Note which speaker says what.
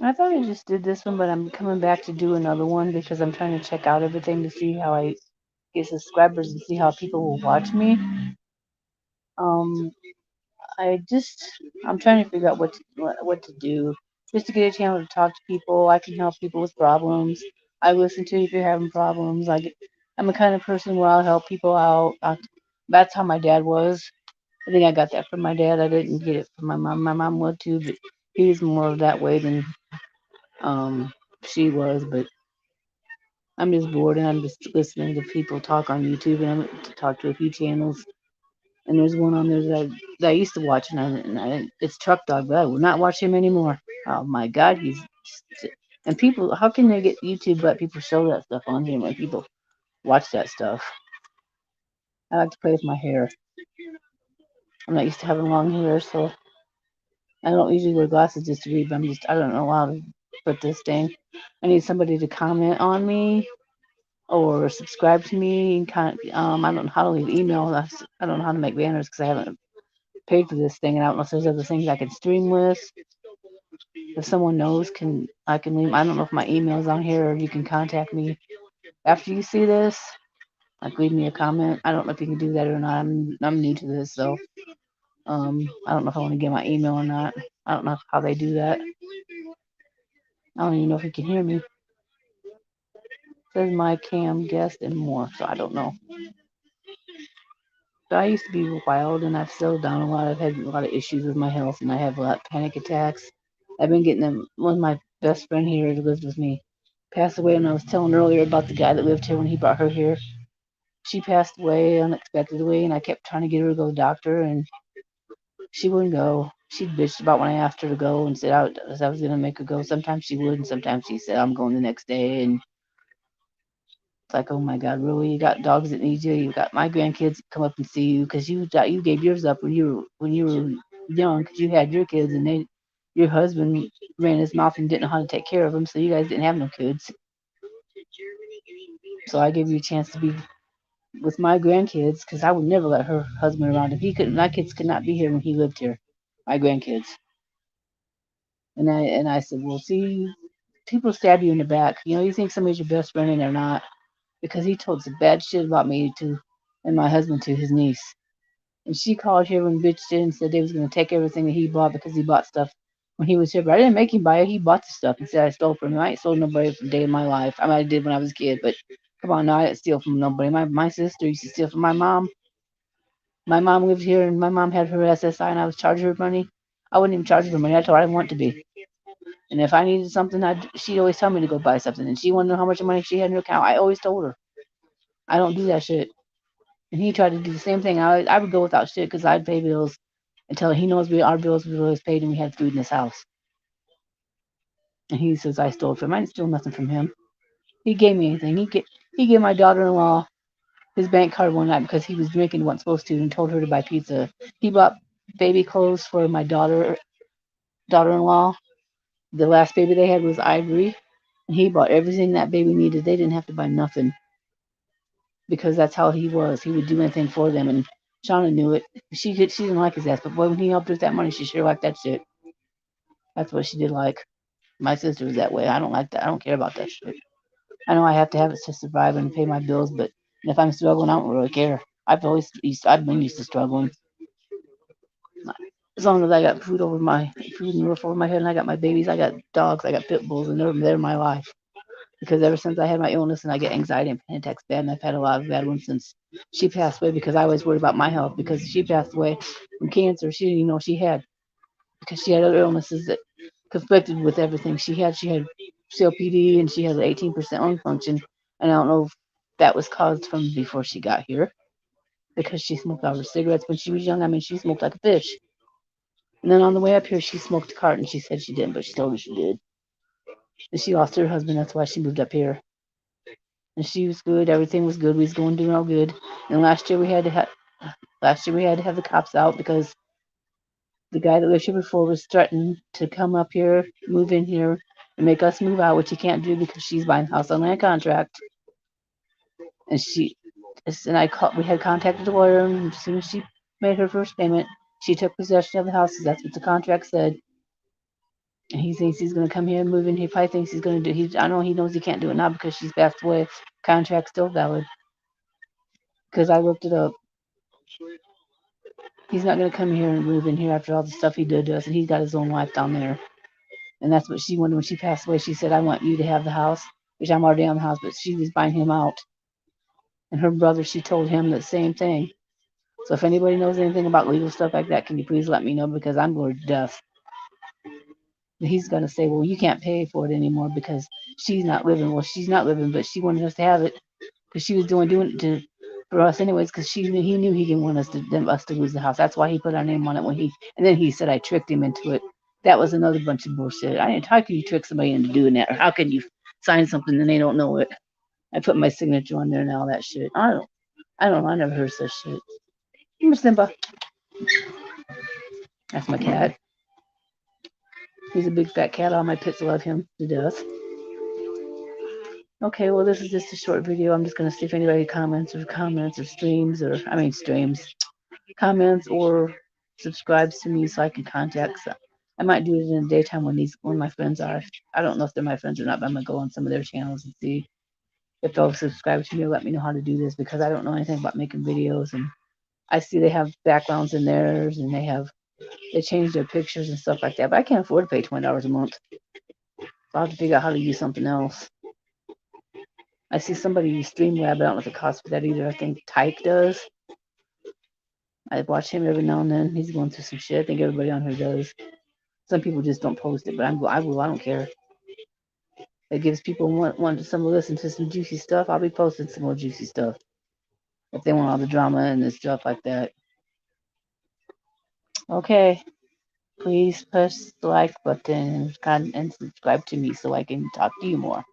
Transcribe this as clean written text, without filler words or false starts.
Speaker 1: I thought I just did this one, but I'm coming back to do another one because I'm trying to check out everything to see how I get subscribers and see how people will watch me. Um, I just I'm trying to figure out what to do just to get a chance to talk to people. I can help people with problems. I listen to you if you're having problems. I'm the kind of person where I'll help people out. That's how my dad was. I think I got that from my dad. I didn't get it from my mom. My mom would too, but he was more of that way than um she was. But I'm just bored and I'm just listening to people talk on YouTube and I'm to talk to a few channels. And there's one on there that I used to watch it's Truck Dog, but I will not watch him anymore. Oh my God, and people. How can they get YouTube let people show that stuff on here when people watch that stuff? I like to play with my hair. I'm not used to having long hair, so I don't usually wear glasses just to read. But I don't know how to put this thing. I need somebody to comment on me or subscribe to me. And I don't know how to leave email. I don't know how to make banners because I haven't paid for this thing, and I don't know if there's other things I can stream with. If someone knows, can I can leave? I don't know if my email's on here or you can contact me after you see this. Like leave me a comment. I don't know if you can do that or not. I'm new to this, so I don't know if I want to get my email or not. I don't know how they do that. I don't even know if you can hear me. It says my cam guest and more, so I don't know. But I used to be wild and I've settled down a lot. I've had a lot of issues with my health and I have a lot of panic attacks. I've been getting them. One of my best friend here who lives with me passed away, and I was telling earlier about the guy that lived here when he brought her here. She passed away unexpectedly, and I kept trying to get her to go to the doctor, and she wouldn't go. She bitched about when I asked her to go and said I was going to make her go. Sometimes she would, and sometimes she said, I'm going the next day. And it's like, oh my God, really? You got dogs that need you. You got my grandkids that come up and see you because you gave yours up when you were young because you had your kids and your husband ran his mouth and didn't know how to take care of them, so you guys didn't have no kids. So I gave you a chance to be with my grandkids because I would never let her husband around. If he could, my kids could not be here when he lived here. My grandkids. And I said, well, see, people stab you in the back. You know, you think somebody's your best friend and they're not because he told some bad shit about me to and my husband to his niece. And she called here and bitched in and said they was gonna take everything that he bought because he bought stuff when he was here. But I didn't make him buy it. He bought the stuff and said I stole from him. I ain't stole nobody from the day of my life. I might have did when I was a kid, but come on, no, I didn't steal from nobody. My sister used to steal from my mom. My mom lived here and my mom had her SSI and I was charging her money. I wouldn't even charge her money. I told her I didn't want to be. And if I needed something, she'd always tell me to go buy something. And she wanted to know how much money she had in her account. I always told her I don't do that shit. And he tried to do the same thing. I would go without shit because I'd pay bills until he knows our bills were always paid and we had food in this house. And he says I stole from him. I didn't steal nothing from him. He gave me anything. He gave my daughter-in-law his bank card one night because he was drinking, wasn't supposed to, and told her to buy pizza. He bought baby clothes for my daughter-in-law. The last baby they had was Ivory, and he bought everything that baby needed. They didn't have to buy nothing because that's how he was. He would do anything for them, and Shauna knew it. She didn't like his ass, but boy, when he helped her with that money, she sure liked that shit. That's what she did like. My sister was that way. I don't like that. I don't care about that shit. I know I have to have it to survive and pay my bills, but if I'm struggling, I don't really care. I've been used to struggling. As long as I got food and roof over my head, and I got my babies, I got dogs, I got pit bulls, and they're my life. Because ever since I had my illness and I get anxiety and panic attacks bad, and I've had a lot of bad ones since she passed away because I always worried about my health because she passed away from cancer. She didn't even know she had because she had other illnesses that conflicted with everything she had. She had COPD and she had 18% lung function, and I don't know if that was caused from before she got here because she smoked all her cigarettes when she was young. I mean, she smoked like a fish. And then on the way up here, she smoked a carton. She said she didn't, but she told me she did. And she lost her husband. That's why she moved up here. And she was good. Everything was good. We was going doing all good. And last year we had to have the cops out because the guy that lived here before was threatening to come up here, move in here, and make us move out, which he can't do because she's buying the house on land contract. And we had contacted the lawyer, and as soon as she made her first payment, she took possession of the house. That's what the contract said. And he thinks he's gonna come here and move in. He probably thinks he's gonna do. I know he knows he can't do it now because she's passed away. Contract's still valid. Because I looked it up. He's not gonna come here and move in here after all the stuff he did to us, and he's got his own life down there. And that's what she wanted when she passed away. She said, "I want you to have the house," which I'm already on the house, but she was buying him out. And her brother, she told him the same thing. So if anybody knows anything about legal stuff like that, can you please let me know because I'm going to death. He's going to say, well, you can't pay for it anymore because she's not living. Well, she's not living, but she wanted us to have it because she was doing it for us anyways because he knew he didn't want us to lose the house. That's why he put our name on it and then he said I tricked him into it. That was another bunch of bullshit. How can you trick somebody into doing that? Or how can you sign something and they don't know it? I put my signature on there and all that shit. I don't know. I never heard such shit. Simba. That's my cat. He's a big fat cat. All my pets love him to death. Okay, well, this is just a short video. I'm just going to see if anybody comments or streams comments or subscribes to me so I can contact some. I might do it in the daytime when my friends are. I don't know if they're my friends or not, but I'm going to go on some of their channels and see if they'll subscribe to me or let me know how to do this because I don't know anything about making videos. And I see they have backgrounds in theirs and they change their pictures and stuff like that, but I can't afford to pay $20 a month. So I'll have to figure out how to use something else. I see somebody use Streamlab, but I don't know if it costs for that either. I think Tyke does. I watch him every now and then. He's going through some shit. I think everybody on here does. Some people just don't post it, but I will. I don't care. It gives people want some to listen to some juicy stuff. I'll be posting some more juicy stuff if they want all the drama and the stuff like that. Okay, please push the like button and subscribe to me so I can talk to you more.